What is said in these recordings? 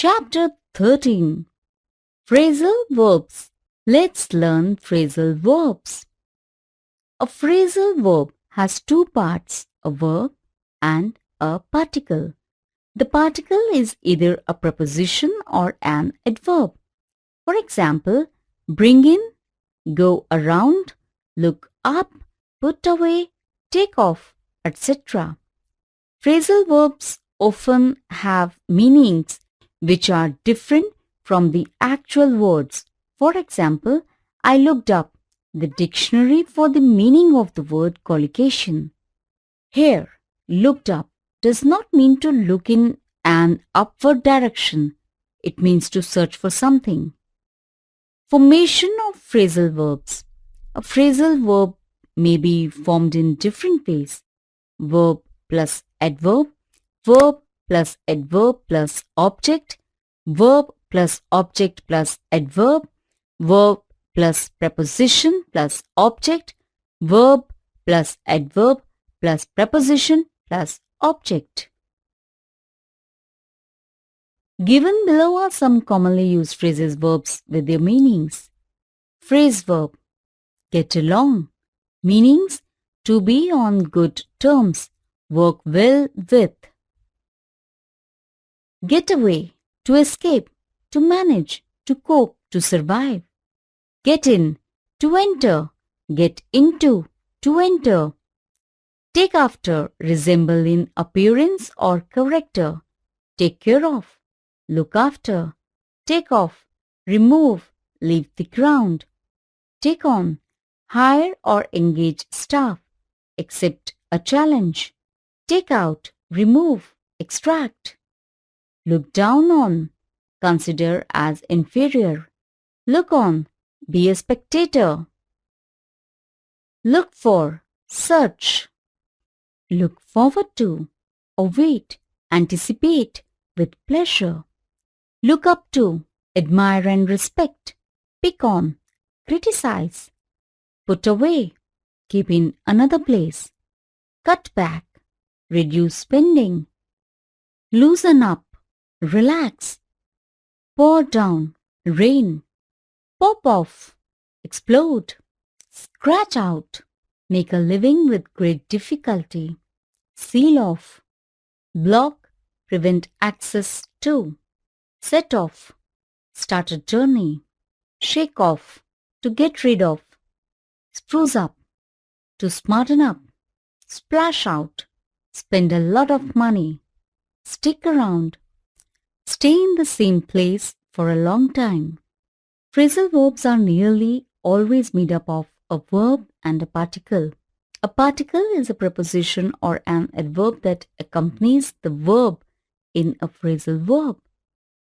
Chapter 13. Phrasal Verbs. Let's learn phrasal verbs. A phrasal verb has two parts, a verb and a particle. The particle is either a preposition or an adverb. For example, bring in, go around, look up, put away, take off, etc. Phrasal verbs often have meanings which are different from the actual words. For example, I looked up the dictionary for the meaning of the word collocation. Here, looked up does not mean to look in an upward direction. It means to search for something. Formation of phrasal verbs. A phrasal verb may be formed in different ways. Verb plus adverb, verb plus adverb plus object, verb plus object plus adverb, verb plus preposition plus object, verb plus adverb plus preposition plus object. Given below are some commonly used phrases verbs with their meanings. Phrase verb, get along. Meanings, to be on good terms, work well with. Get away, to escape, to manage, to cope, to survive. Get in, to enter, get into, to enter. Take after, resemble in appearance or character. Take care of, look after. Take off, remove, leave the ground. Take on, hire or engage staff. Accept a challenge. Take out, remove, extract. Look down on, consider as inferior. Look on, be a spectator. Look for, search. Look forward to, await, anticipate, with pleasure. Look up to, admire and respect. Pick on, criticize. Put away, keep in another place. Cut back, reduce spending. Loosen up, relax. Pour down, rain. Pop off, explode. Scratch out, make a living with great difficulty. Seal off, block, prevent access to. Set off, start a journey. Shake off, to get rid of. Spruce up, to smarten up. Splash out, spend a lot of money. Stick around, stay in the same place for a long time. Phrasal verbs are nearly always made up of a verb and a particle. A particle is a preposition or an adverb that accompanies the verb in a phrasal verb.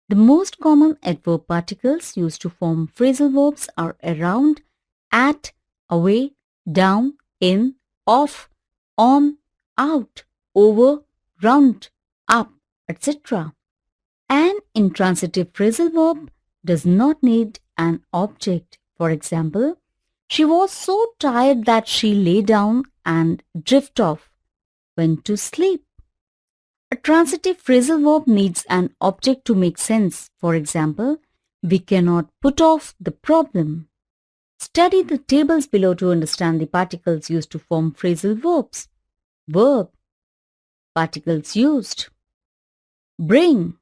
The most common adverb particles used to form phrasal verbs are around, at, away, down, in, off, on, out, over, round, up, etc. An intransitive phrasal verb does not need an object. For example, she was so tired that she lay down and drift off, went to sleep. A transitive phrasal verb needs an object to make sense. For example, we cannot put off the problem. Study the tables below to understand the particles used to form phrasal verbs. Verb. Particles used. Bring.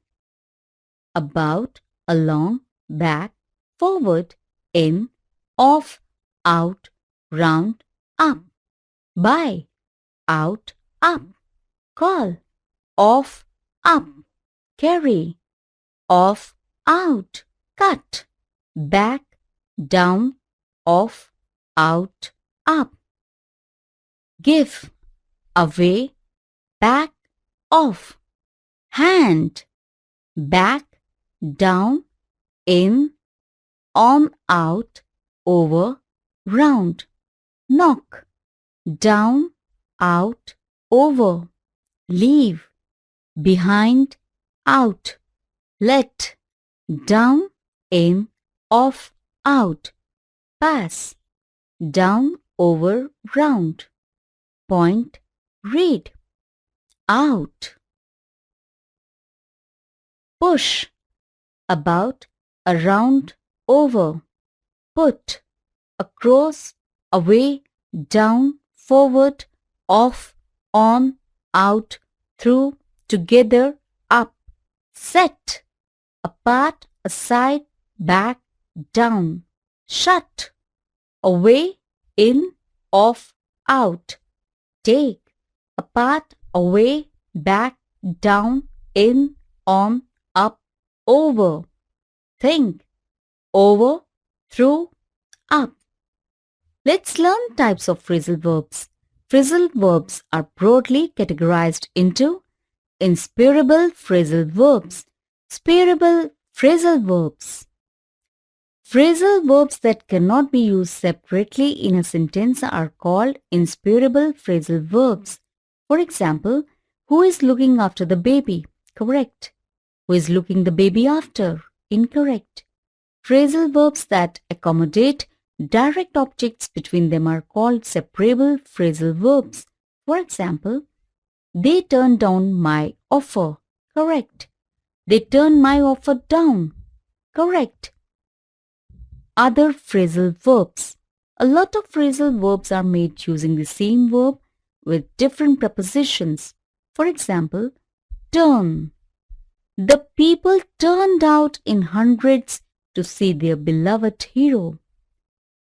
About, along, back, forward, in, off, out, round, up. By, out, up. Call, off, up. Carry, off, out. Cut, back, down, off, out, up. Give, away, back, off. Hand, back, down, in, on, out, over, round. Knock, down, out, over. Leave, behind, out. Let, down, in, off, out. Pass, down, over, round. Point, read. Out. Push, about, around, over, put, across, away, down, forward, off, on, out, through, together, up, set, apart, aside, back, down, shut, away, in, off, out, take, apart, away, back, down, in, on, up, over, think, over, through, up. Let's learn types of phrasal verbs. Phrasal verbs are broadly categorized into inspirable phrasal verbs, spirable phrasal verbs. Phrasal verbs that cannot be used separately in a sentence are called inspirable phrasal verbs. For example, who is looking after the baby? Correct. Who is looking the baby after? Incorrect. Phrasal verbs that accommodate direct objects between them are called separable phrasal verbs. For example, they turned down my offer. Correct. They turned my offer down. Correct. Other phrasal verbs. A lot of phrasal verbs are made using the same verb with different prepositions. For example, turn. The people turned out in hundreds to see their beloved hero.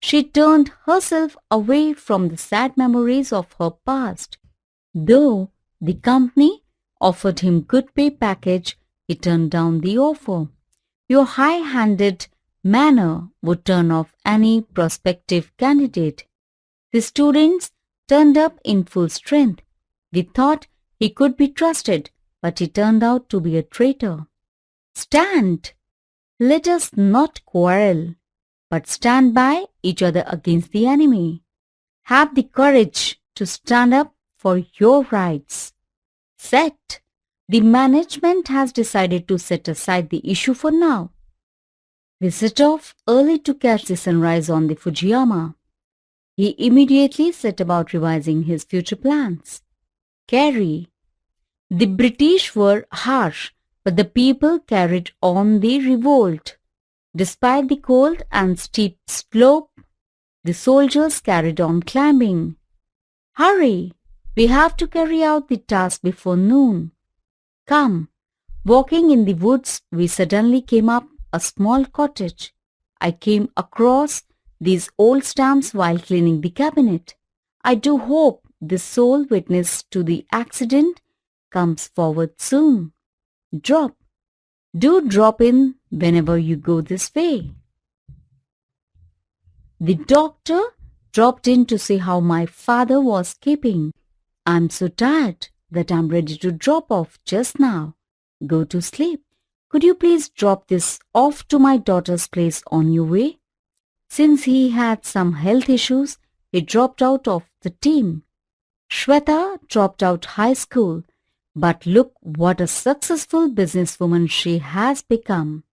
She turned herself away from the sad memories of her past. Though the company offered him good pay package, he turned down the offer. Your high-handed manner would turn off any prospective candidate. The students turned up in full strength. We thought he could be trusted, but he turned out to be a traitor. Stand. Let us not quarrel, but stand by each other against the enemy. Have the courage to stand up for your rights. Set. The management has decided to set aside the issue for now. We set off early to catch the sunrise on the Fujiyama. He immediately set about revising his future plans. Carry. The British were harsh, but the people carried on the revolt. Despite the cold and steep slope, the soldiers carried on climbing. Hurry! We have to carry out the task before noon. Come! Walking in the woods, we suddenly came up a small cottage. I came across these old stamps while cleaning the cabinet. I do hope the sole witness to the accident comes forward soon. Drop. Do drop in whenever you go this way. The doctor dropped in to see how my father was keeping. I'm so tired that I'm ready to drop off just now. Go to sleep. Could you please drop this off to my daughter's place on your way? Since he had some health issues, he dropped out of the team. Shweta dropped out high school, but look what a successful businesswoman she has become.